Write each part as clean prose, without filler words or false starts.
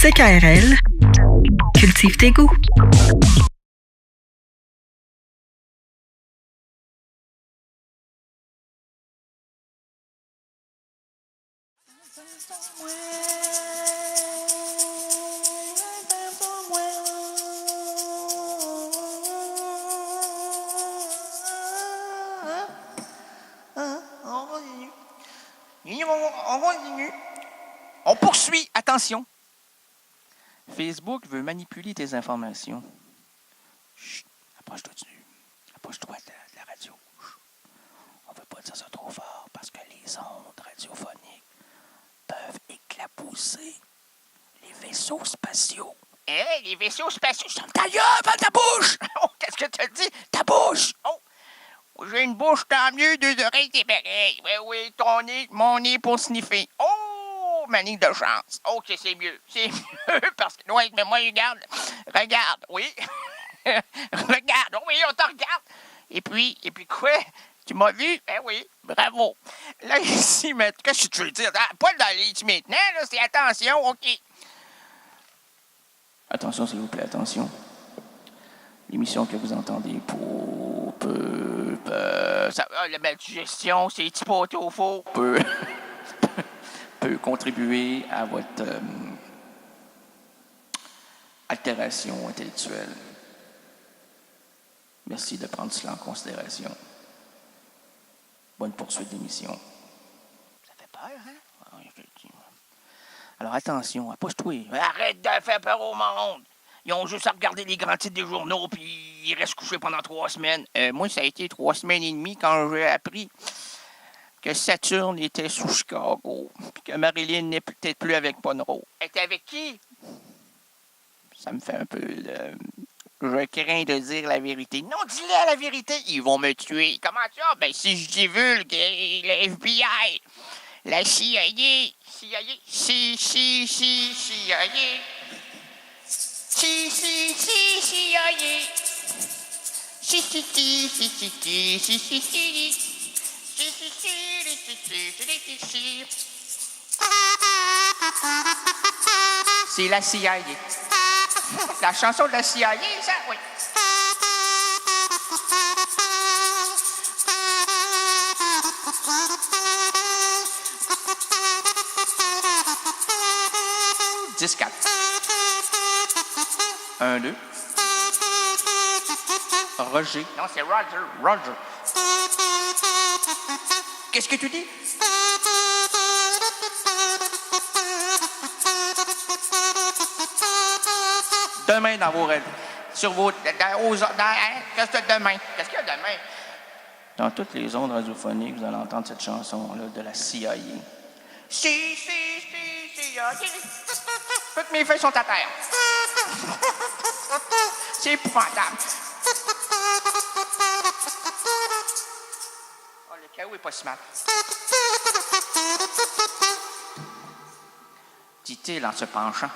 CKRL, cultive tes goûts. On continue. On poursuit. Attention. Facebook veut manipuler tes informations. Chut. Approche-toi de la radio. Chut. On ne veut pas dire ça trop fort parce que les ondes radiophoniques peuvent éclabousser les vaisseaux spatiaux. Hé, les vaisseaux spatiaux, je ta gueule, ferme ta bouche! Oh, qu'est-ce que tu dis? Ta bouche! Oh! J'ai une bouche, tant mieux, 2 oreilles, c'est pareil. Oui, ton nez, mon nez pour sniffer. Oh, ma ligne de chance. OK, c'est mieux. C'est mieux parce que, ouais, mais moi, regarde, oui. Regarde, oui, on te regarde. Et puis quoi? Tu m'as vu? Ben oui, bravo. Là, ici, mais qu'est-ce que tu veux dire? Pas dans les maintenant, là, c'est attention, OK. Attention, s'il vous plaît, attention. L'émission que vous entendez la digestion, c'est petit poteau au four, peut contribuer à votre altération intellectuelle. Merci de prendre cela en considération. Bonne poursuite d'émission. Ça fait peur, hein? Alors attention, approche-toi. Arrête de faire peur au monde! Ils ont juste à regarder les grands titres des journaux, puis ils restent couchés pendant 3 semaines. Moi, ça a été 3 semaines et demie quand j'ai appris que Saturne était sous Chicago, puis que Marilyn n'est peut-être plus avec Monroe. Elle était avec qui? Ça me fait un peu... Je crains de dire la vérité. Non, dis-le la vérité. Ils vont me tuer. Comment ça? Ben, si je divulgue le FBI, la CIA, CIA. C'est la CIA. La chanson de la CIA, ça, oui. Discat. 1, 2. Roger. Non, c'est Roger. Qu'est-ce que tu dis? Demain dans vos rêves. Sur vos... Qu'est-ce que demain? Qu'est-ce qu'il y a demain? Dans toutes les ondes radiophoniques, vous allez entendre cette chanson-là de la CIA. CIA. Toutes mes feuilles sont à terre. C'est épouvantable. Oh, le chaos est pas si mal. Dit-il en se penchant.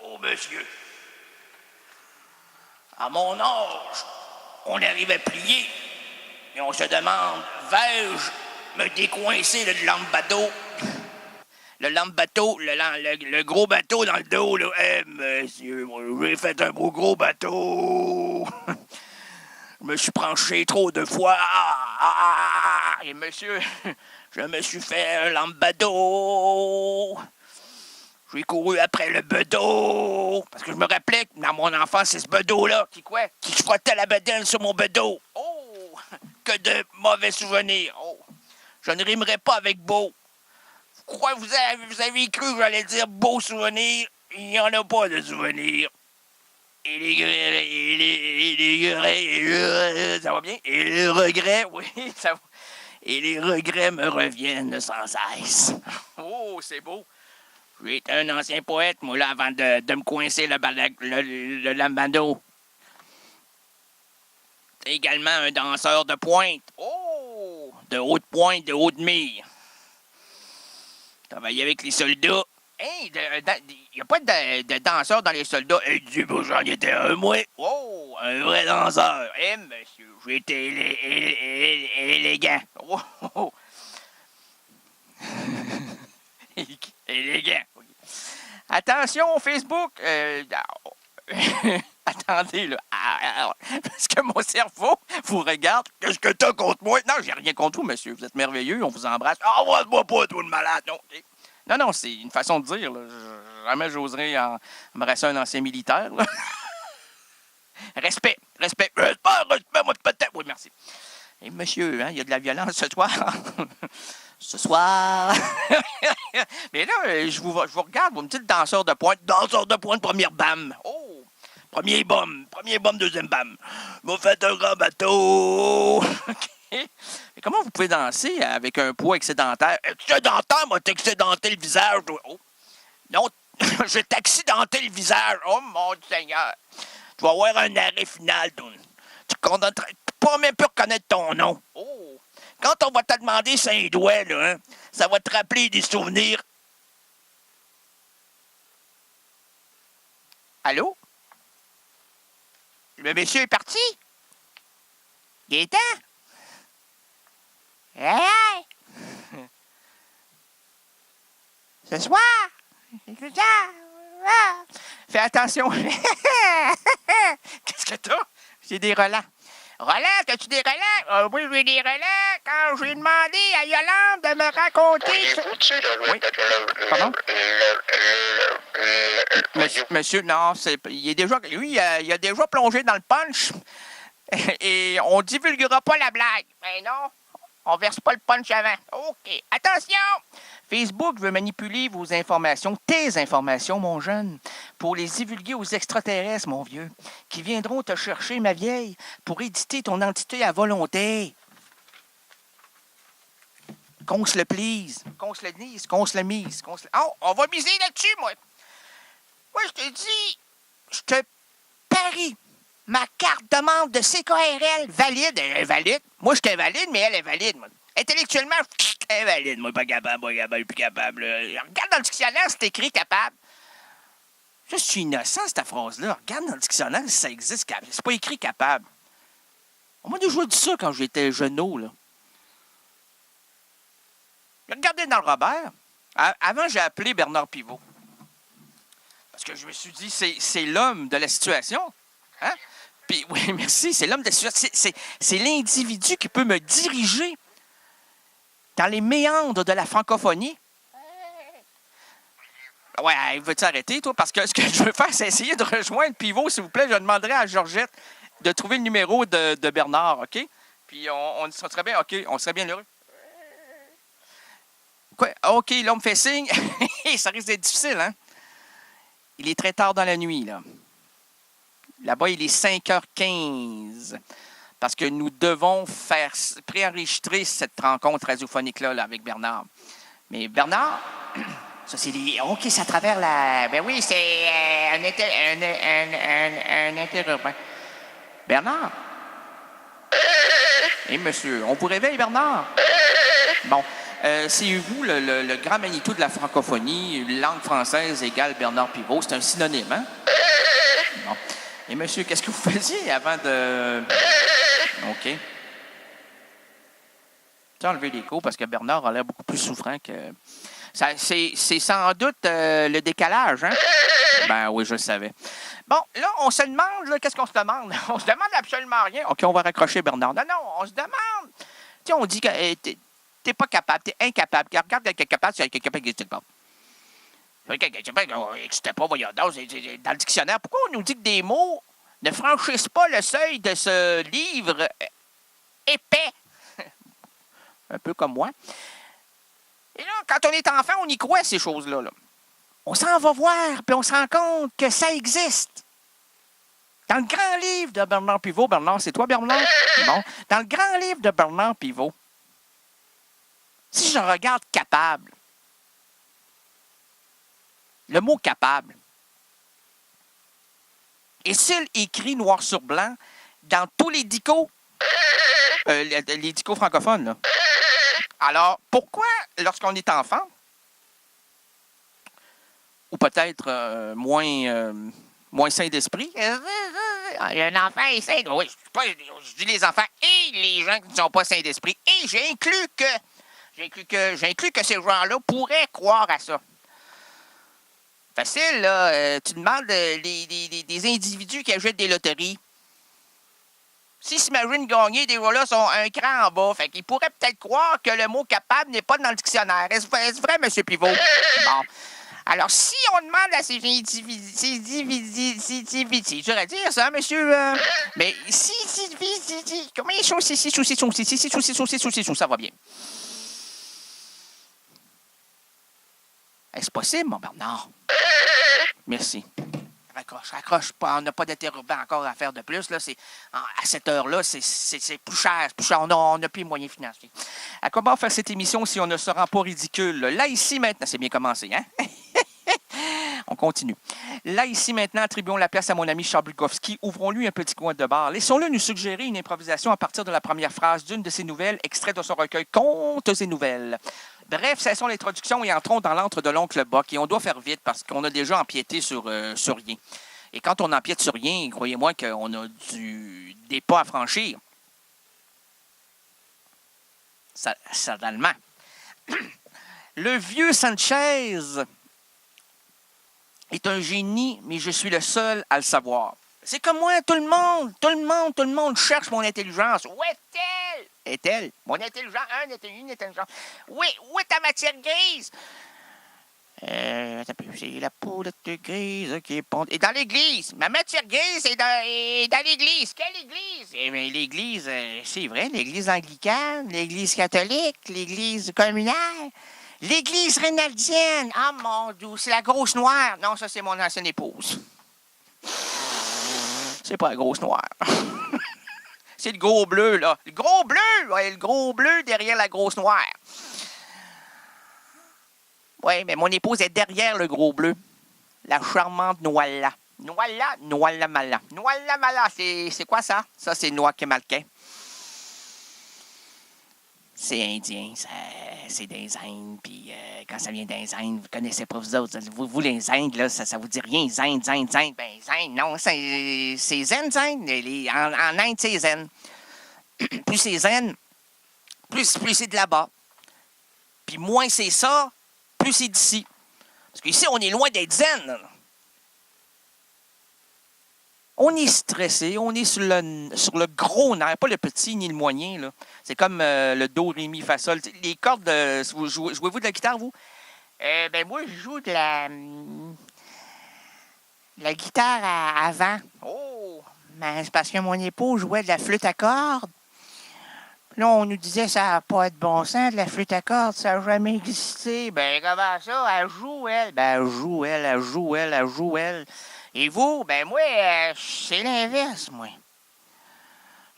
Oh, monsieur. À mon âge, on arrive à plier et on se demande, vais-je me décoincer le lambeau? Le lambeau, le gros bateau dans le dos, là. Monsieur, moi, j'ai fait un gros bateau. Je me suis penché trop de fois. Et monsieur, je me suis fait un lambado. J'ai couru après le bedeau. Parce que je me rappelais que dans mon enfance, c'est ce bedeau-là qui frottait la bedaine sur mon bedeau. Oh! Que de mauvais souvenirs. Oh! Je ne rimerai pas avec beau. Pourquoi vous avez cru que j'allais dire beau souvenir? Il n'y en a pas de souvenirs. Et les regrets, ça va bien? Et les regrets, oui, ça va. Et les regrets me reviennent sans cesse. Oh, c'est beau. J'étais un ancien poète, moi, là, avant de me coincer le lambado. C'est également un danseur de pointe. Oh! De haute pointe, de haute mire. Travailler avec les soldats. Hey, il n'y a pas de danseur dans les soldats. Hey, Dieu, j'en étais un, moi. Oh, un vrai danseur. Eh, monsieur, j'étais élégant. Oh, oh. Élégant. Okay. Attention, Facebook. Attendez, là. Parce que mon cerveau vous regarde. Qu'est-ce que t'as contre moi? Non, j'ai rien contre vous, monsieur. Vous êtes merveilleux. On vous embrasse. Ah, moi pas, toi, le malade. Non, okay. Non, c'est une façon de dire. Là. Jamais j'oserais embrasser un ancien militaire. Là. Respect. Moi, peut-être. Oui, merci. Et monsieur, hein, il y a de la violence ce soir. Ce soir. Mais là, je vous regarde, vous me dites danseur de pointe, première bam. Oh, premier bum, deuxième bam. Vous faites un grand bateau. Mais comment vous pouvez danser avec un poids excédentaire? Excédentaire, moi, t'excédenter le visage. Oh. Non, je t'accidenté le visage. Oh, mon Seigneur. Tu vas avoir un arrêt final. Tu ne peux même plus reconnaître ton nom. Oh. Quand on va te demander 5 doigts, là, hein, ça va te rappeler des souvenirs. Allô? Le monsieur est parti? Gaétan? Hey! Ce soir? Fais attention. Qu'est-ce que t'as? J'ai des relents. Roland, as-tu des relents? Oui, j'ai des relents. Quand j'ai demandé à Yolande de me raconter... Oui. Pardon? Monsieur, non, il est déjà... Lui, il a déjà plongé dans le punch. Et on divulguera pas la blague. Mais non, on verse pas le punch avant. OK. Attention! Facebook veut manipuler vos informations, tes informations, mon jeune, pour les divulguer aux extraterrestres, mon vieux, qui viendront te chercher, ma vieille, pour éditer ton entité à volonté. Qu'on se le please, qu'on se le dise, qu'on se le mise. Oh, on va miser là-dessus, moi. Moi, je te dis, je te parie, ma carte de membre de CKRL valide, elle est valide. Moi, je suis invalide, mais elle est valide, moi. Intellectuellement, invalide. Moi, pas capable, plus capable. Regarde dans le dictionnaire, c'est écrit capable. Je suis innocent, cette phrase-là. Regarde dans le dictionnaire si ça existe. C'est pas écrit capable. On m'a déjà dit ça quand j'étais jeuneau, là. Regardez dans le Robert. Avant, j'ai appelé Bernard Pivot. Parce que je me suis dit, c'est l'homme de la situation. Hein? Puis, oui, merci, c'est l'homme de la situation. C'est l'individu qui peut me diriger dans les méandres de la francophonie. Ouais, veux-tu arrêter, toi? Parce que ce que je veux faire, c'est essayer de rejoindre Pivot, s'il vous plaît. Je demanderai à Georgette de trouver le numéro de Bernard, OK? Puis on serait bien, OK, on serait bien heureux. Quoi? OK, là, on me fait signe. Ça risque d'être difficile, hein? Il est très tard dans la nuit, là. Là-bas, il est 5h15. Parce que nous devons faire préenregistrer cette rencontre radiophonique-là là, avec Bernard. Mais Bernard, ça c'est des... OK, c'est à travers la... Ben oui, c'est un interurbain. Bernard? Eh, monsieur, on vous réveille, Bernard? Bon, c'est vous, le grand Manitou de la francophonie, langue française égale Bernard Pivot. C'est un synonyme, hein? Bon. Et monsieur, qu'est-ce que vous faisiez avant de... OK. Tu as enlevé l'écho parce que Bernard a l'air beaucoup plus souffrant que... C'est sans doute le décalage, hein? Ben oui, je le savais. Bon, là, on se demande, là, qu'est-ce qu'on se demande? On se demande absolument rien. OK, on va raccrocher Bernard. Non, on se demande. Tu sais, on dit que t'es pas capable, t'es incapable. Regarde quelqu'un capable, c'est quelqu'un qui n'existe pas. N'existe pas, voyons donc, dans le dictionnaire. Pourquoi on nous dit que des mots ne franchissent pas le seuil de ce livre épais? Un peu comme moi. Et là, quand on est enfant, on y croit, ces choses-là. Là. On s'en va voir, puis on se rend compte que ça existe. Dans le grand livre de Bernard Pivot, Bernard, c'est toi, Bernard? Bon. Dans le grand livre de Bernard Pivot, si je regarde capable, le mot capable, est-il écrit noir sur blanc dans tous les dicos, les dicos francophones, là? Alors, pourquoi, lorsqu'on est enfant, ou peut-être moins sain d'esprit, un enfant est sain, oui, je dis les enfants et les gens qui ne sont pas sains d'esprit, et j'inclus que ces gens-là pourraient croire à ça. Facile, là. Tu demandes des individus qui achètent des loteries. S'ils s'imaginent gagner, des gens-là sont un cran en bas. Fait qu'ils pourraient peut-être croire que le mot capable n'est pas dans le dictionnaire. Est-ce vrai, M. Pivot? Bon. Alors, si on demande à ces individus, j'aurais dire ça, monsieur. Mais si, comment ils sont, ça va bien. Est-ce possible, mon Bernard? Merci. Raccroche. On n'a pas d'interrupant encore à faire de plus. Là, à cette heure-là, c'est plus cher. On n'a plus les moyens financiers. À comment faire cette émission si on ne se rend pas ridicule? Là, ici, maintenant, c'est bien commencé, hein? On continue. Là, ici, maintenant, attribuons la place à mon ami Charles Bukowski. Ouvrons-lui un petit coin de bar. Laissons-le nous suggérer une improvisation à partir de la première phrase d'une de ses nouvelles, extrait de son recueil Contes et nouvelles. Bref, cessons l'introduction et entrons dans l'antre de l'oncle Boc. Et on doit faire vite parce qu'on a déjà empiété sur rien. Et quand on empiète sur rien, croyez-moi qu'on a des pas à franchir. Certainement. Le vieux Sanchez est un génie, mais je suis le seul à le savoir. C'est comme moi, tout le monde cherche mon intelligence. Où est-elle? Est-elle? Mon intelligence, une intelligence. Oui, où est ta matière grise? C'est la poudre grise qui est pondue. Et dans l'église. Ma matière grise est dans l'église. Quelle église? Eh bien, l'église, c'est vrai, l'église anglicane, l'église catholique, l'église communale. L'église rénaldienne! Ah, mon Dieu, c'est la grosse noire! Non, ça, c'est mon ancienne épouse. C'est pas la grosse noire. C'est le gros bleu, là. Le gros bleu! Ouais, le gros bleu derrière la grosse noire. Oui, mais mon épouse est derrière le gros bleu. La charmante Noala. Noala Mala. Noala Mala, c'est quoi ça? Ça, c'est noix kemalquin. C'est indien, c'est des Indes, puis quand ça vient des Indes, vous connaissez pas vous autres. Vous les Indes, là, ça vous dit rien. Zindes. Ben, Zindes, non, c'est zen. En Inde, c'est zen. Plus c'est zen, plus c'est de là-bas. Puis moins c'est ça, plus c'est d'ici. Parce qu'ici, on est loin d'être zen, là. On est stressé, on est sur le gros nerf, pas le petit ni le moyen, là. C'est comme le do, ré, mi, fa, sol. Les cordes, jouez-vous de la guitare, vous? Ben moi, je joue de la guitare à vent. Oh! Ben, c'est parce que mon époux jouait de la flûte à cordes. Là, on nous disait que ça n'a pas de bon sens, de la flûte à cordes, ça n'a jamais existé. Ben, comment ça? Elle joue, elle. Ben, elle joue. Et vous? Ben, moi, c'est l'inverse, moi.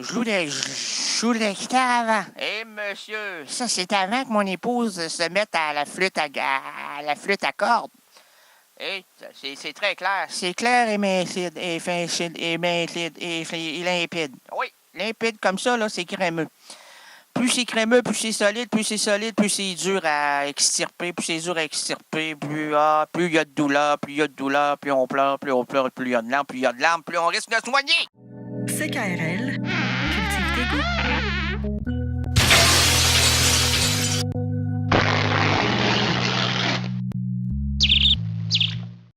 Je joue de la guitare avant. Eh, monsieur! Ça, c'est avant que mon épouse se mette à la flûte à cordes. Eh, c'est très clair. C'est clair et limpide. Oui. Limpide comme ça, là, c'est crémeux. Plus c'est crémeux, plus c'est solide, plus c'est dur à extirper, plus il y a de douleur, plus on pleure, plus il y a de larmes, plus on risque de soigner. CKRL, cultive tes goûts.